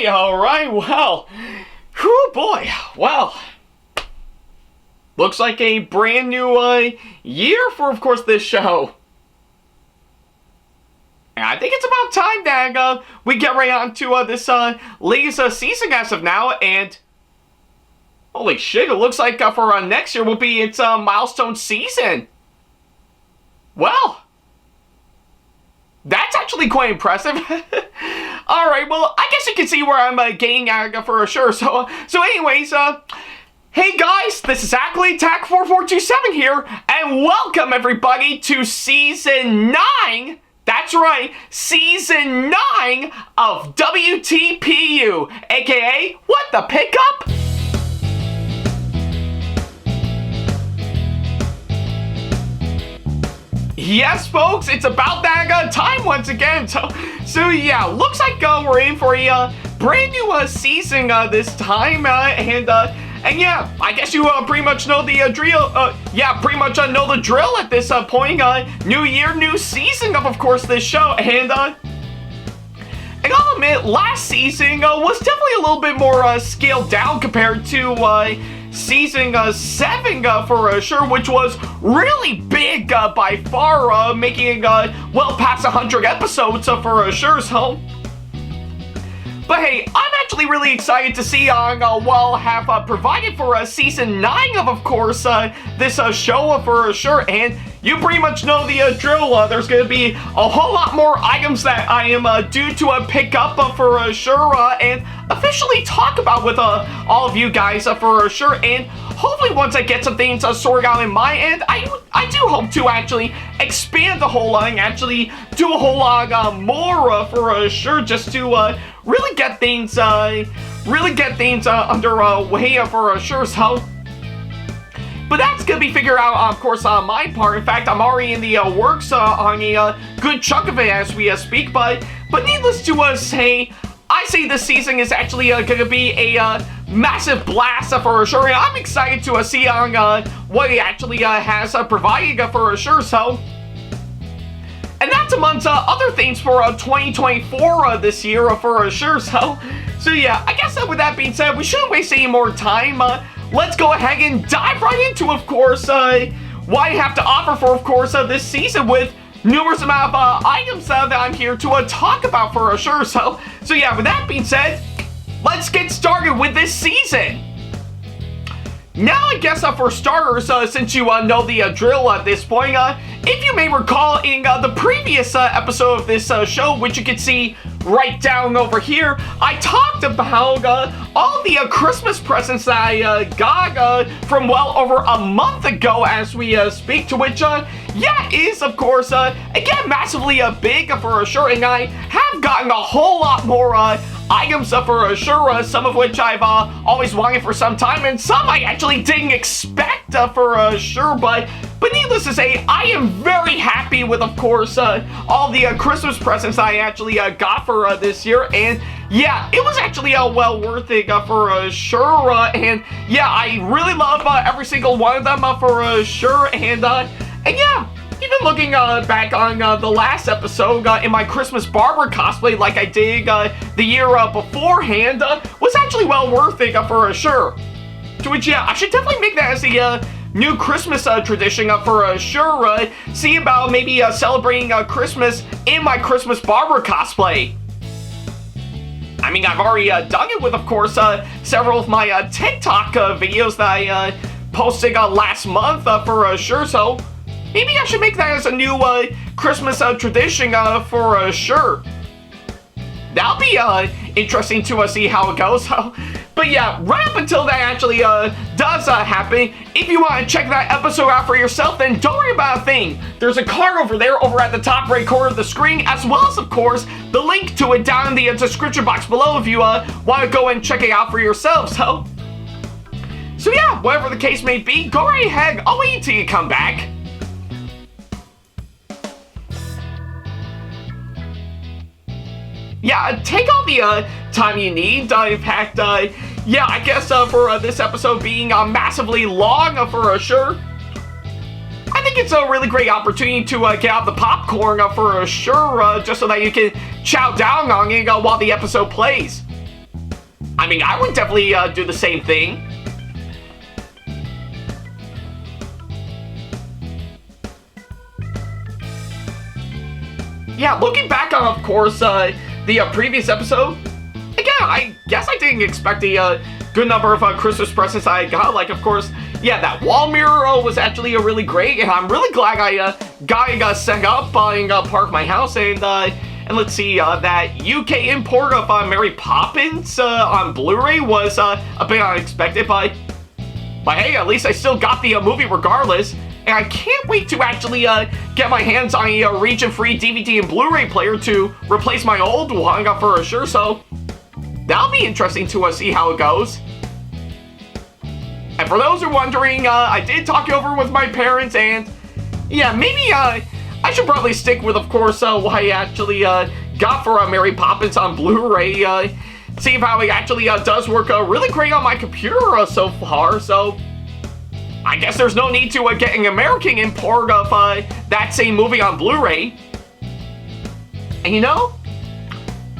Alright, well, whew, boy, well, looks like a brand new year for, of course, this show. And I think it's about time that we get right on to this latest season as of now, and holy shit, it looks like for next year will be its milestone season. Well, that's actually quite impressive. Alright, well, I guess you can see where I'm getting at for sure. So anyways, hey guys, this is SamAttack4427 here, and welcome everybody to Season 9, that's right, Season 9 of WTPU, aka, What the Pickup? Yes, folks, it's about that time once again. So yeah, looks like we're in for a brand new season this time, and yeah, I guess you pretty much know the drill. Yeah, pretty much know the drill at this point. New year, new season of course, this show, and I'll admit, last season was definitely a little bit more scaled down compared to Season 7 for sure, which was really big by far, making well past 100 episodes for sure. So, but hey, I'm actually really excited to see what I'll have provided for Season 9 of course, this show for sure. And you pretty much know the drill. There's going to be a whole lot more items that I am due to pick up for sure, and officially talk about with all of you guys for sure. And hopefully once I get some things sorted out in my end, I do hope to actually expand the whole line, actually do a whole lot more for sure, just to really get things under way for sure. So, but that's gonna be figured out, of course, on my part. In fact, I'm already in the works on a good chunk of it as we speak. But needless to say, I say this season is actually gonna be a massive blast for sure. I'm excited to see on what it actually has provided for sure. So, and that's amongst other things for 2024 this year for sure. So yeah, I guess with that being said, we shouldn't waste any more time. Let's go ahead and dive right into, of course, what I have to offer for, of course, this season, with numerous amount of items that I'm here to talk about for sure. So yeah, with that being said, let's get started with this season. Now, I guess for starters, since you know the drill at this point, if you may recall in the previous episode of this show, which you can see right down over here, I talked about all the Christmas presents that I got from well over a month ago as we speak, to which, yeah, is, of course, again, massively big for sure, and I have gotten a whole lot more items for sure, some of which I've always wanted for some time, and some I actually didn't expect for sure, but needless to say, I am very happy with, of course, all the Christmas presents I actually got for this year, and yeah, it was actually well worth it for sure, and yeah, I really love every single one of them for sure, and yeah, even looking back on the last episode in my Christmas barber cosplay like I did the year beforehand, was actually well worth it for sure. To which, yeah, I should definitely make that as a new Christmas tradition for sure. See about maybe celebrating Christmas in my Christmas barber cosplay. I mean, I've already done it with, of course, several of my TikTok videos that I posted last month for sure, so maybe I should make that as a new Christmas tradition for sure. That'll be interesting to see how it goes. But yeah, right up until that actually does happen, if you want to check that episode out for yourself, then don't worry about a thing. There's a card over there over at the top right corner of the screen, as well as, of course, the link to it down in the description box below if you want to go and check it out for yourself. So yeah, whatever the case may be, go right ahead. I'll wait until you come back. Yeah, take all the time you need. In fact, yeah, I guess for this episode being massively long for sure, I think it's a really great opportunity to get out the popcorn for sure, just so that you can chow down on it while the episode plays. I mean, I would definitely do the same thing. Yeah, looking back on, of course, the previous episode, again, I guess I didn't expect a good number of Christmas presents I got. Like, of course, yeah, that wall mirror was actually really great, and I'm really glad I got set up in part of my house. And let's see, that UK import of Mary Poppins on Blu-ray was a bit unexpected, but hey, at least I still got the movie regardless. And I can't wait to actually get my hands on a region-free DVD and Blu-ray player to replace my old one for sure. So that'll be interesting to see how it goes. And for those who are wondering, I did talk it over with my parents, and yeah, maybe I should probably stick with, of course, what I actually got for Mary Poppins on Blu-ray. See how it actually does work really great on my computer so far. So I guess there's no need to get an American import of that same movie on Blu-ray. And you know,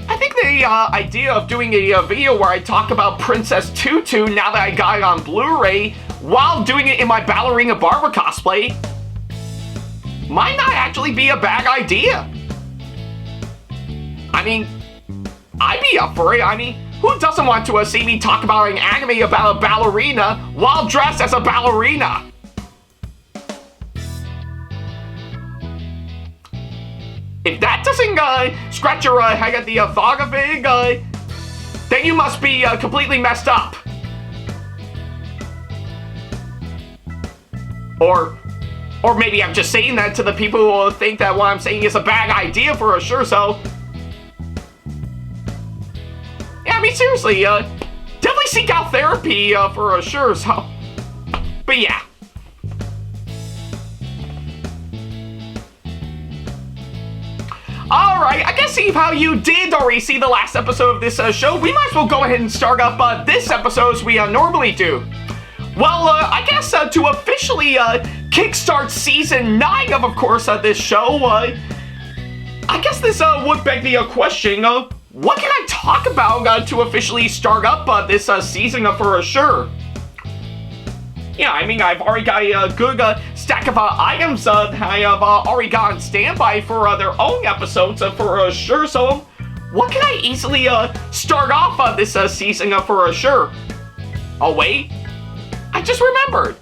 I think the idea of doing a video where I talk about Princess Tutu now that I got it on Blu-ray while doing it in my Ballerina Barbara cosplay might not actually be a bad idea. I mean, I'd be up for it. I mean, who doesn't want to see me talk about an anime about a ballerina while dressed as a ballerina? If that doesn't scratch your head at the thought of it, then you must be completely messed up. Or maybe I'm just saying that to the people who think that what I'm saying is a bad idea for sure, so yeah, I mean, seriously, definitely seek out therapy for sure, so. But yeah. Alright, I guess see how you did already see the last episode of this show. We might as well go ahead and start up this episode as we normally do. Well, I guess to officially kickstart season 9 of course, this show, I guess this would beg the question of, what can I talk about to officially start up this season for sure? Yeah, I mean, I've already got a good stack of items that I have already got on standby for their own episodes for sure. So, what can I easily start off this season for sure? Oh wait, I just remembered.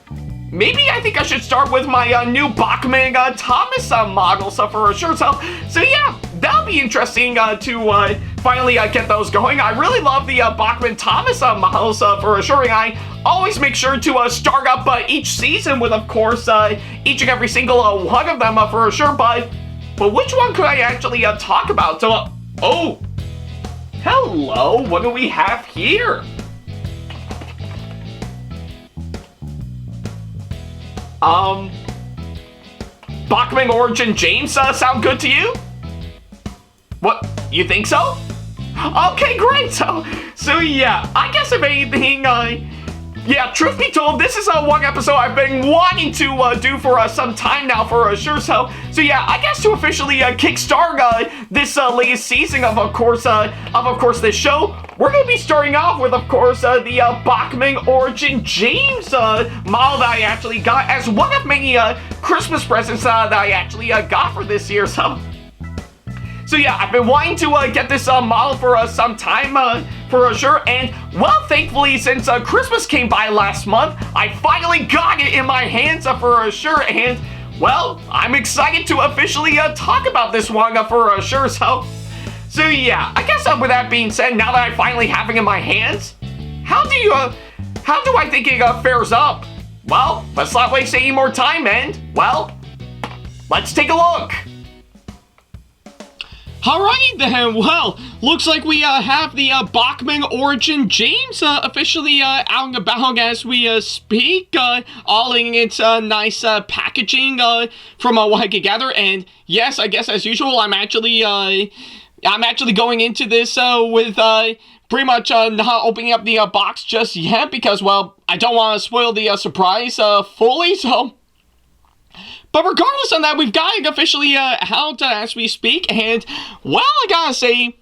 Maybe I think I should start with my new Bachmann Thomas models for sure. So yeah, that'll be interesting to finally get those going. I really love the Bachmann Thomas models for sure, and I always make sure to start up each season with, of course, each and every single one of them for sure. But which one could I actually talk about? So, oh, hello, what do we have here? Bachmann Origin James sound good to you? What, you think so? Okay, great. So yeah, I guess if anything, yeah, truth be told, this is one episode I've been wanting to do for some time now for sure. So yeah, I guess to officially kickstart this latest season of course this show, we're gonna be starting off with, of course, the Bachmann Origin James model that I actually got as one of many Christmas presents that I actually got for this year. So yeah, I've been wanting to get this model for some time for sure, and well, thankfully, since Christmas came by last month, I finally got it in my hands for sure, and well, I'm excited to officially talk about this one for sure. So yeah, I guess with that being said, now that I finally have it in my hands, how do I think it fares up? Well, let's not waste any more time, and well, let's take a look. Alright then, well, looks like we have the Bachmann Origin James officially out and about as we speak, all in its nice packaging from what I could gather, and yes, I guess as usual, I'm actually going into this with pretty much not opening up the box just yet, because, well, I don't want to spoil the surprise fully, so. But regardless of that, we've got it officially out as we speak, and, well, I gotta say,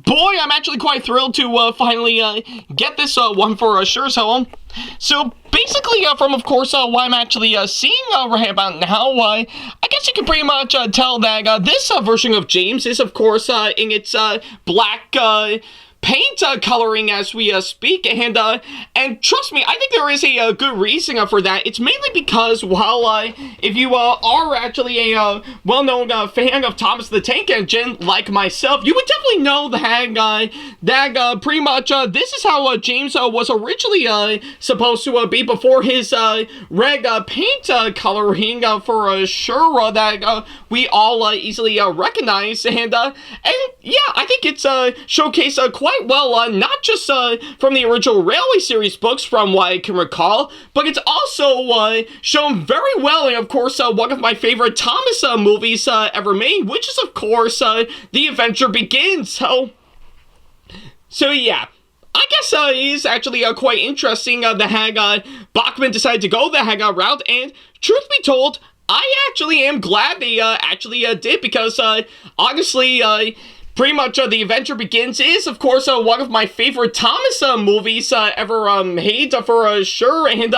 boy, I'm actually quite thrilled to finally get this one for sure. So basically, from of course what I'm actually seeing right about now, I guess you can pretty much tell that this version of James is of course in its black paint coloring as we speak, and trust me, I think there is a good reason for that. It's mainly because while if you are actually a well-known fan of Thomas the Tank Engine like myself, you would definitely know that pretty much this is how James was originally supposed to be before his red paint coloring for sure that we all easily recognize, and yeah, I think it's showcased quite well, not just from the original Railway series books from what I can recall, but it's also shown very well in, of course, one of my favorite Thomas movies ever made, which is, of course, The Adventure Begins. So yeah. I guess it is actually quite interesting that Bachmann decided to go the route, and truth be told, I actually am glad they actually did, because honestly, pretty much The Adventure Begins is, of course, one of my favorite Thomas movies ever made for sure, and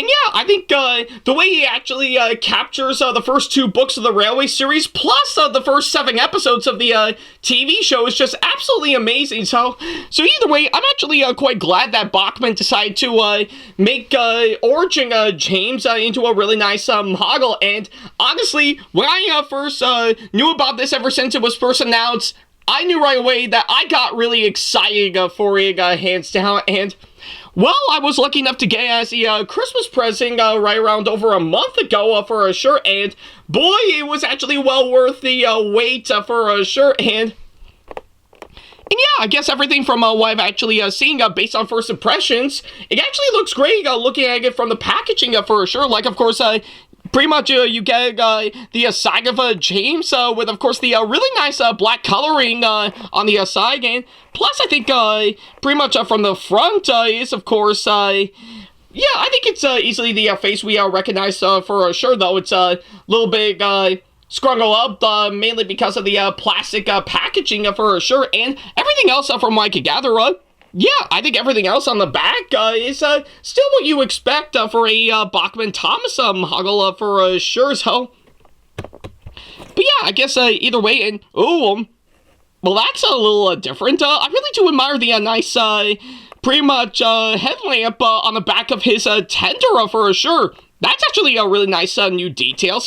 yeah, I think the way he actually captures the first 2 books of the Railway series, plus the first 7 episodes of the TV show, is just absolutely amazing. So either way, I'm actually quite glad that Bachmann decided to make Origin James into a really nice model. And honestly, when I first knew about this, ever since it was first announced, I knew right away that I got really excited for it, hands down. And well, I was lucky enough to get it as a Christmas present right around over a month ago for sure, and boy, it was actually well worth the wait for sure, and yeah, I guess everything from what I've actually seen based on first impressions, it actually looks great looking at it from the packaging for sure. Like, of course, pretty much you get the side of James with, of course, the really nice black coloring on the side, and plus I think pretty much from the front is, of course, yeah, I think it's easily the face we recognize for sure, though it's a little bit scrungled up, mainly because of the plastic packaging for sure, and everything else from what I could gather, yeah, I think everything else on the back is still what you expect for a Bachmann Thomas model for sure. So, but yeah, I guess either way, and well, that's a little different. I really do admire the nice, pretty much headlamp on the back of his tender for sure. That's actually a really nice new detail.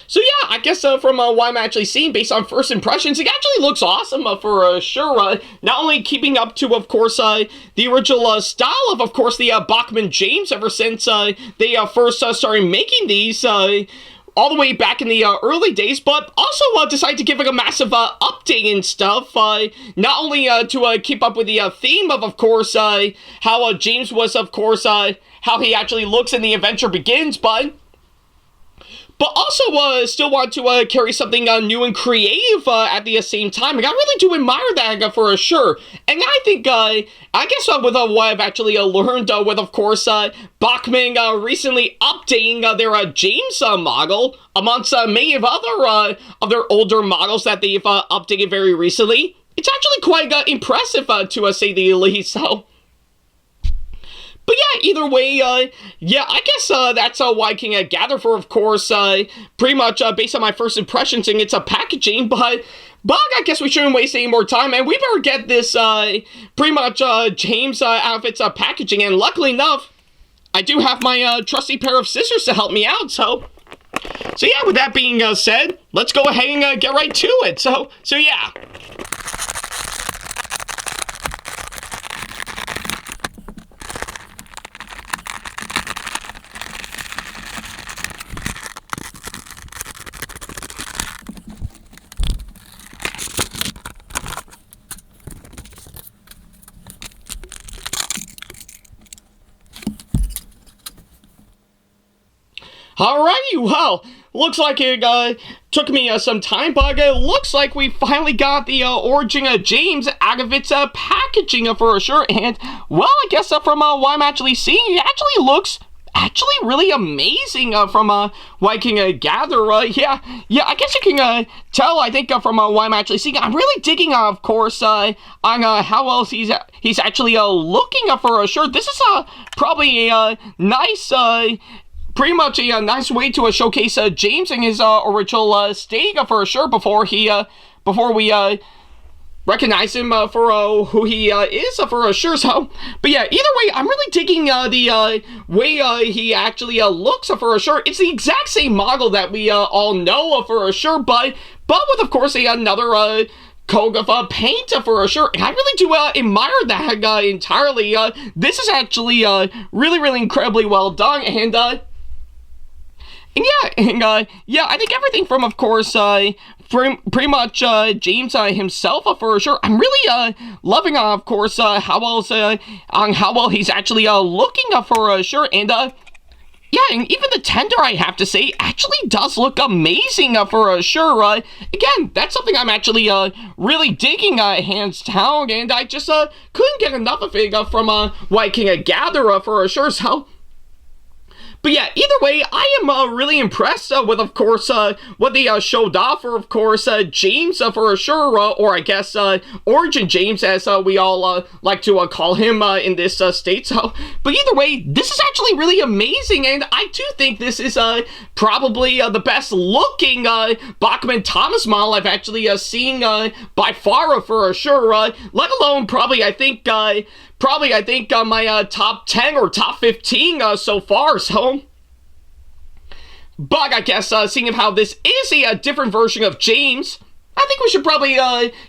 So yeah, I guess from what I'm actually seeing based on first impressions, it actually looks awesome for sure. Not only keeping up to, of course, the original style of course, the Bachmann James ever since they first started making these all the way back in the early days, but also decided to give it a massive update and stuff, not only to keep up with the theme of course, how James was, of course, how he actually looks in The Adventure Begins, but also still want to carry something new and creative at the same time. Like, I really do admire that for sure. And I think, I guess with what I've actually learned with, of course, Bachmann recently updating their James model amongst many of other older models that they've updated very recently. It's actually quite impressive to say the least. So, but yeah, either way, yeah, I guess that's what I can gather for, of course, pretty much based on my first impressions and its packaging, but I guess we shouldn't waste any more time, and we better get this, pretty much, James out of its packaging, and luckily enough, I do have my trusty pair of scissors to help me out, so yeah, with that being said, let's go ahead and get right to it, so yeah. Alrighty, well, looks like it took me some time, but it looks like we finally got the Origin James out of its packaging for sure, and, well, I guess from what I'm actually seeing, it actually looks actually really amazing from what I can gather. Yeah, I guess you can tell, I think, from what I'm actually seeing. I'm really digging, of course, on how else he's actually looking for a shirt. This is probably a nice, pretty much a nice way to showcase James in his original state for sure before we recognize him for who he is for sure. So, but yeah, either way, I'm really digging the way he actually looks for sure. It's the exact same model that we all know for sure, but with, of course, another coat of paint for sure. And I really do admire that entirely. This is actually really incredibly well done, and yeah, I think everything from, of course, pretty much James himself for sure. I'm really loving, of course, how well he's actually looking for sure, and yeah, and even the tender, I have to say, actually does look amazing for sure. Again, that's something I'm actually really digging, hands down, and I just couldn't get enough of it from what I can gather for sure. So. But yeah, either way, I am really impressed with, of course, what they showed off for, of course, James for sure, or I guess Origin James, as we all like to call him in this state. So, but either way, this is actually really amazing, and I do think this is probably the best looking Bachmann Thomas model I've actually seen by far for sure. Let alone probably I think my top 10 or top 15 so far, so. But I guess, seeing how this is a different version of James, I think we should probably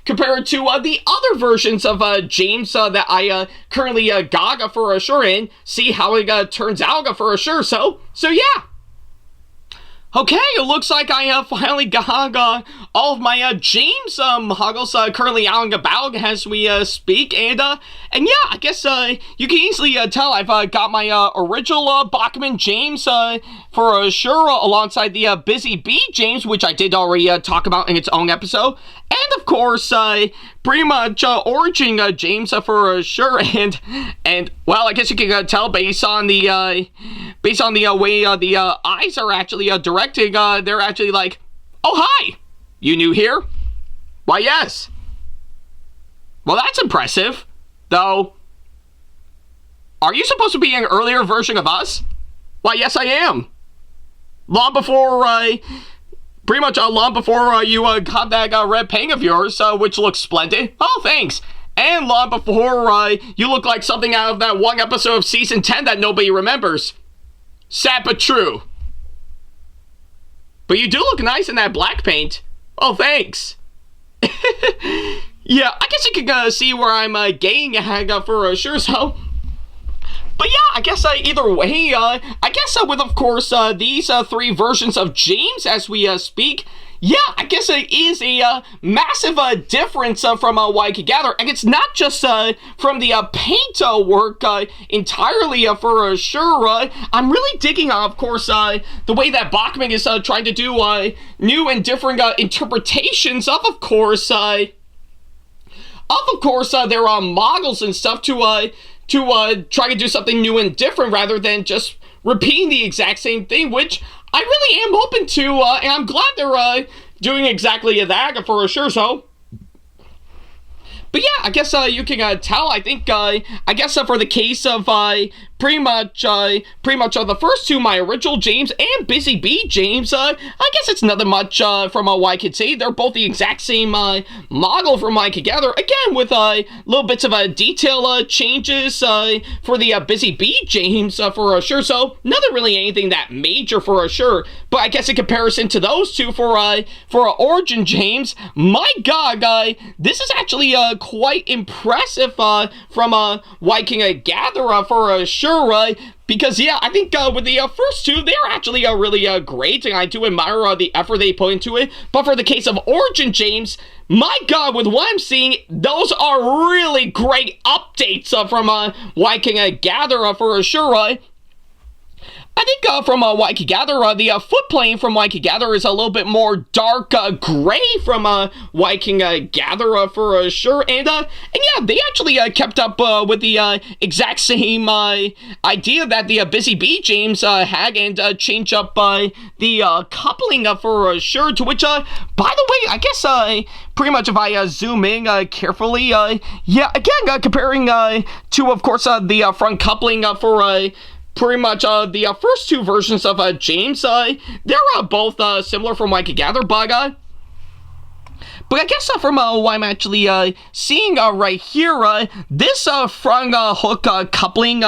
compare it to the other versions of James that I currently got for sure, and see how it turns out for sure, so yeah. Okay, it looks like I finally got all of my James models currently out and about as we speak, and yeah, I guess you can easily tell I've got my original Bachmann James for sure, alongside the Busy Bee James, which I did already talk about in its own episode, and of course, pretty much Origin James for sure, and well, I guess you can tell based on the way the eyes are actually directing, they're actually like, oh hi, you new here? Why yes. Well, that's impressive, though. Are you supposed to be an earlier version of us? Why yes I am. Long before pretty much long before you got that red paint of yours, which looks splendid. Oh, thanks. And long before you look like something out of that one episode of Season 10 that nobody remembers. Sad but true. But you do look nice in that black paint. Oh, thanks. Yeah, I guess you can see where I'm getting at for sure, so. But yeah, I guess either way, I guess with, of course, these three versions of James as we speak, yeah, I guess it is a massive difference from what I could gather. And it's not just from the paint work entirely for sure. I'm really digging, of course, the way that Bachmann is trying to do new and different interpretations of course, their models and stuff to try to do something new and different rather than just repeating the exact same thing, which I really am open to, and I'm glad they're doing exactly that for sure, so. But yeah, I guess you can tell, I think, I guess for the case of pretty much the first two, my original James and Busy Bee James, I guess it's nothing much from what I could say. They're both the exact same model from what I could gather. Again, with little bits of detail changes for the Busy Bee James for sure. So nothing really anything that major for sure. But I guess in comparison to those two for Origin James, my God, this is actually quite impressive from what I can gather for sure. Because yeah, I think with the first two, they're actually really great, and I do admire the effort they put into it. But for the case of Origin James, my God, with what I'm seeing, those are really great updates from what I can gather for sure. I think from what I could gather, the foot plane from what I could gather is a little bit more dark gray from what I can gather for sure. And yeah, they actually kept up with the exact same idea that the Busy Bee James had, and change up the coupling for sure. To which, by the way, I guess pretty much if I zoom in carefully, yeah, again, comparing to, of course, the front coupling for pretty much the first two versions of James, they're both similar from what I could gather, but I guess from what I'm actually seeing right here, this front hook coupling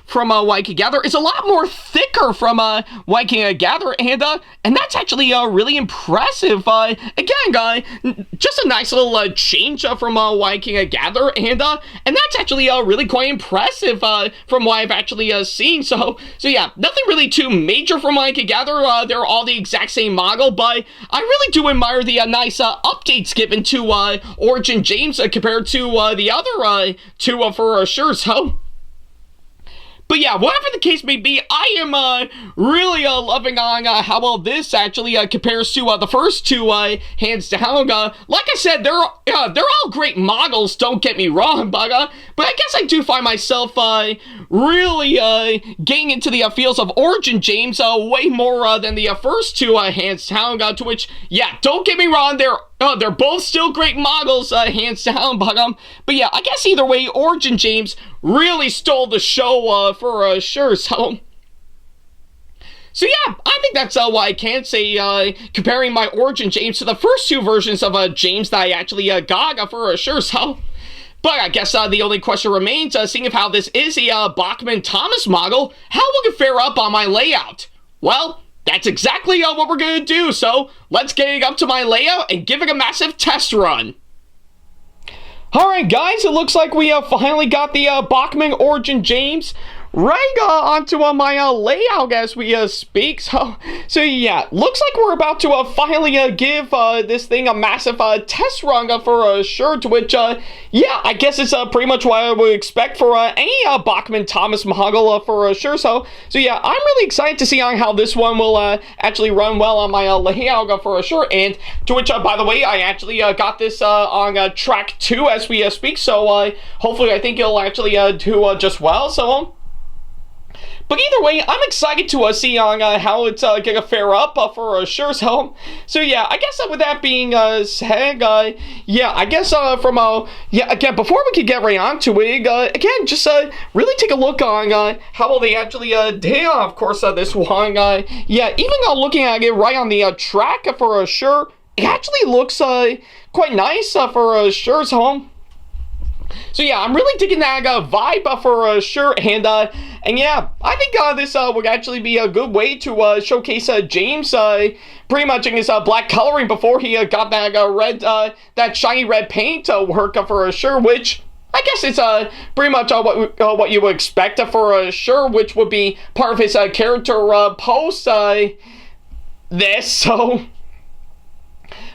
from what I could gather is a lot more thicker from what I can gather, and that's actually really impressive. Again, just a nice little change from what I can gather, and that's actually really quite impressive from what I've actually seen. So yeah, nothing really too major from what I could gather. They're all the exact same model, but I really do admire the nice updates given to Origin James compared to the other two for sure. So, but yeah, whatever the case may be, I am really loving on how well this actually compares to the first two, hands down. Like I said, they're all great models, don't get me wrong, but I guess I do find myself really getting into the feels of Origin James way more than the first two, hands down. To which, yeah, don't get me wrong, they're both still great models, hands down, but yeah, I guess either way, Origin James really stole the show, for sure, so yeah, I think that's what I can say, comparing my Origin James to the first two versions of James that I actually got, for sure, so. But I guess the only question remains, seeing if how this is a Bachmann Thomas model, how will it fare up on my layout? Well, that's exactly what we're going to do, so let's get it up to my layout and give it a massive test run. Alright guys, it looks like we finally got the Bachmann Origin James right onto my layout as we speak. So yeah, looks like we're about to finally give this thing a massive test run for sure. To which, yeah, I guess it's pretty much what I would expect for any Bachmann Thomas model for sure. So yeah, I'm really excited to see on how this one will actually run well on my layout for sure. And to which, by the way, I actually got this on track 2 as we speak. So hopefully, I think it'll actually do just well. So. But either way, I'm excited to see on how it's gonna fare up for sure. So yeah, I guess with that being said, yeah, I guess from yeah, again, before we could get right onto it, again, just really take a look on how well they actually did. Of course, this one, yeah, even looking at it right on the track for sure, it actually looks quite nice for sure. So yeah, I'm really digging that vibe for sure, and yeah, I think this would actually be a good way to showcase James pretty much in his black coloring before he got that red, that shiny red paint work for sure, which I guess it's pretty much what you would expect for sure, which would be part of his character post this, so.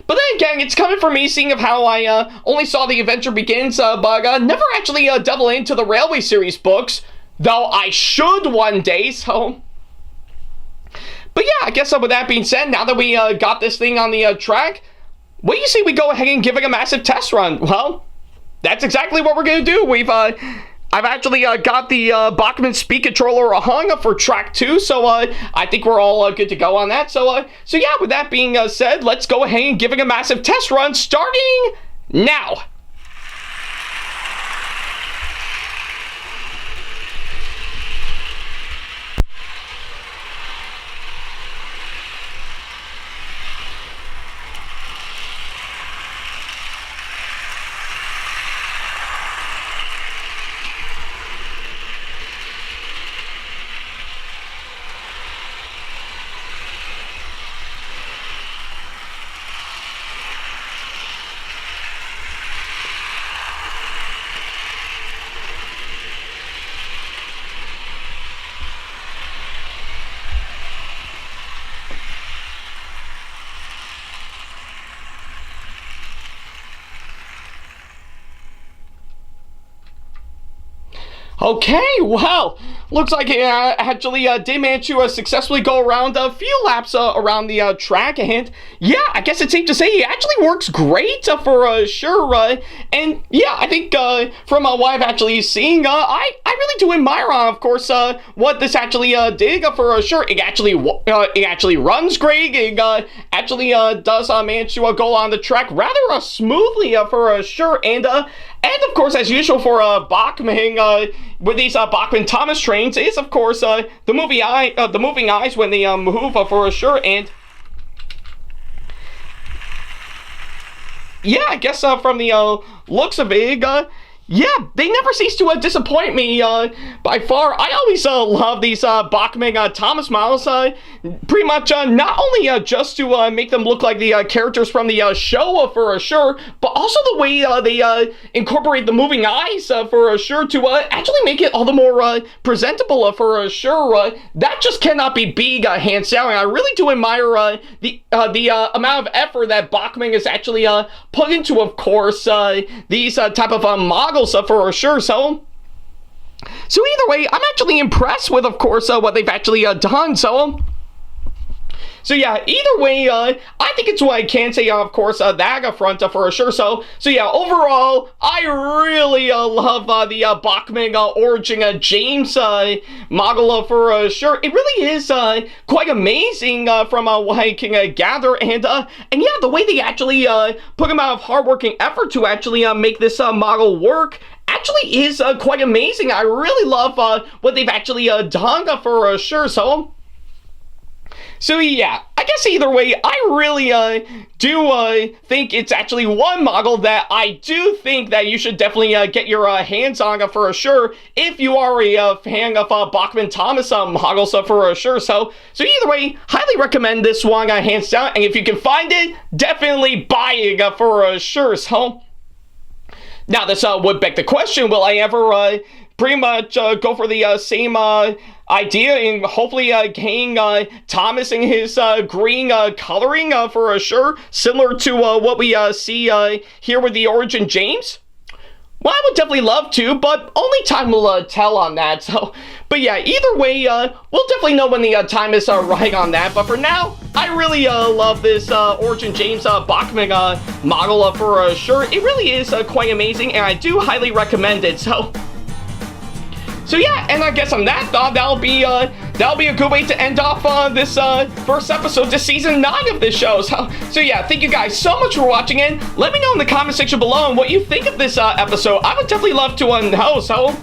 But then again, it's coming from me seeing of how I only saw The Adventure Begins, but never actually delve into the Railway series books, though I should one day, so. But yeah, I guess with that being said, now that we got this thing on the track, what do you say we go ahead and give it a massive test run? Well, that's exactly what we're going to do. I've actually got the Bachmann speed controller hung for track 2, so I think we're all good to go on that. So yeah, with that being said, let's go ahead and give it a massive test run starting now. Okay, well, looks like he actually did manage to successfully go around a few laps around the track, and yeah, I guess it's safe to say he actually works great for sure, and yeah, I think from what I've actually seen, I really do admire, of course, what this actually did for sure. It actually runs great. It actually does manage to go on the track rather smoothly for sure, and of course, as usual for Bachmann, with these Bachmann Thomas trains, is of course the moving eyes when they move for sure, and yeah, I guess from the looks of it, yeah, they never cease to disappoint me by far. I always love these Bachmann Thomas models, pretty much not only just to make them look like the characters from the show for sure, but also the way they incorporate the moving eyes for sure to actually make it all the more presentable for sure. That just cannot be beat hands down, and I really do admire the amount of effort that Bachmann has actually put into, of course, these type of models for sure. So either way, I'm actually impressed with, of course, what they've actually done. So yeah, either way, I think it's what I can say, of course, that front for sure. So yeah, overall, I really love the Bachmann Origin James model for sure. It really is quite amazing from what I can gather, and yeah, the way they actually put him out of hard work and effort to actually make this model work actually is quite amazing. I really love what they've actually done for sure. So yeah, I guess either way, I really do think it's actually one model that I do think that you should definitely get your hands on for sure if you are a fan of Bachmann Thomas models for sure. So either way, highly recommend this one hands down, and if you can find it, definitely buy it for sure. So now this would beg the question, will I ever pretty much go for the same idea and hopefully gain Thomas in his green coloring for sure, similar to what we see here with the Origin James? Well, I would definitely love to, but only time will tell on that. So, but yeah, either way, we'll definitely know when the time is right on that. But for now, I really love this Origin James Bachmann model for sure. It really is quite amazing, and I do highly recommend it. So yeah, and I guess on that thought, that'll be a good way to end off this first episode to season 9 of this show. So yeah, thank you guys so much for watching, and let me know in the comment section below what you think of this episode. I would definitely love to know. So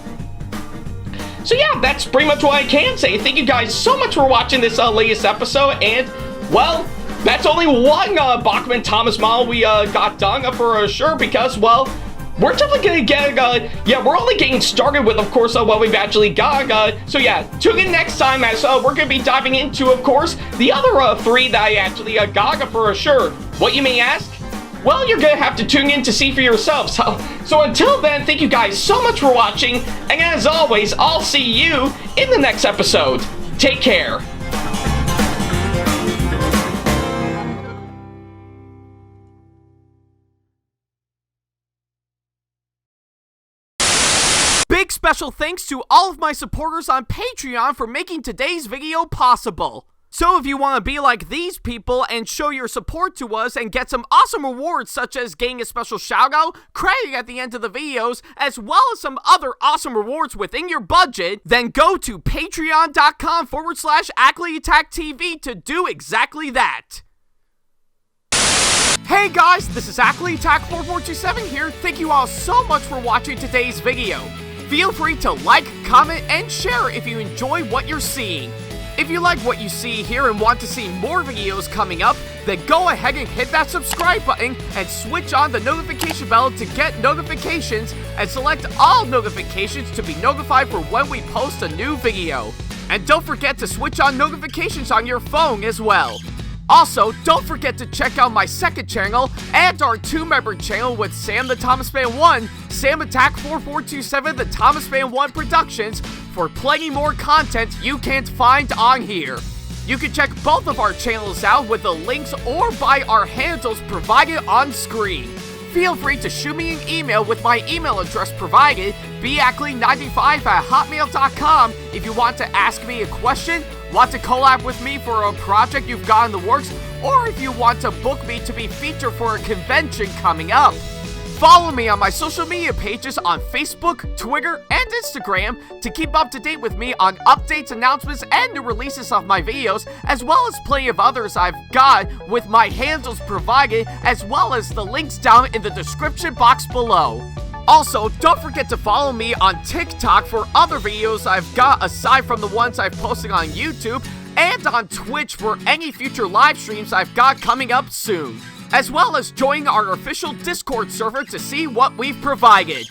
yeah, that's pretty much what I can say. Thank you guys so much for watching this latest episode, and well, that's only one Bachmann Thomas model we got done for sure, because well, we're definitely gonna get, yeah, we're only getting started with, of course, what we've actually got. So yeah, tune in next time as we're gonna be diving into, of course, the other 3 that I actually got for sure. What you may ask? Well, you're gonna have to tune in to see for yourself. So until then, thank you guys so much for watching, and as always, I'll see you in the next episode. Take care. Big special thanks to all of my supporters on Patreon for making today's video possible. So if you want to be like these people and show your support to us and get some awesome rewards such as getting a special shoutout, credit at the end of the videos, as well as some other awesome rewards within your budget, then go to patreon.com/AckleyAttack TV to do exactly that. Hey guys, this is SamAttack4427 here. Thank you all so much for watching today's video. Feel free to like, comment, and share if you enjoy what you're seeing. If you like what you see here and want to see more videos coming up, then go ahead and hit that subscribe button and switch on the notification bell to get notifications, and select all notifications to be notified for when we post a new video. And don't forget to switch on notifications on your phone as well. Also, don't forget to check out my second channel and our 2-member channel with Sam the Thomas Fan 1, SamAttack4427TheThomasFan1 Productions, for plenty more content you can't find on here. You can check both of our channels out with the links or by our handles provided on screen. feel free to shoot me an email with my email address provided, backley95@hotmail.com, if you want to ask me a question, want to collab with me for a project you've got in the works, or if you want to book me to be featured for a convention coming up. Follow me on my social media pages on Facebook, Twitter, and Instagram to keep up to date with me on updates, announcements, and new releases of my videos, as well as plenty of others I've got with my handles provided, as well as the links down in the description box below. Also, don't forget to follow me on TikTok for other videos I've got aside from the ones I've posted on YouTube, and on Twitch for any future live streams I've got coming up soon, as well as join our official Discord server to see what we've provided.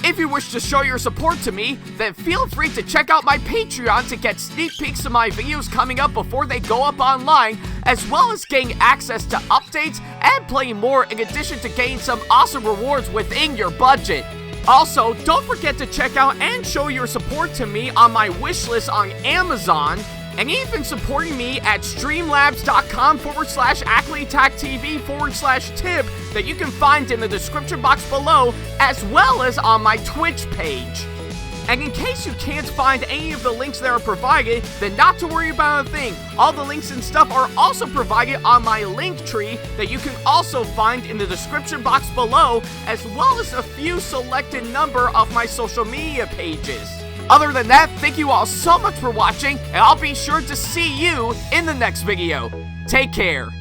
If you wish to show your support to me, then feel free to check out my Patreon to get sneak peeks of my videos coming up before they go up online, as well as getting access to updates and playing more, in addition to getting some awesome rewards within your budget. Also, don't forget to check out and show your support to me on my wishlist on Amazon, and even supporting me at streamlabs.com/AckleyTACTV/tip that you can find in the description box below, as well as on my Twitch page. And in case you can't find any of the links that are provided, then not to worry about a thing. All the links and stuff are also provided on my link tree that you can also find in the description box below, as well as a few selected number of my social media pages. Other than that, thank you all so much for watching, and I'll be sure to see you in the next video. Take care.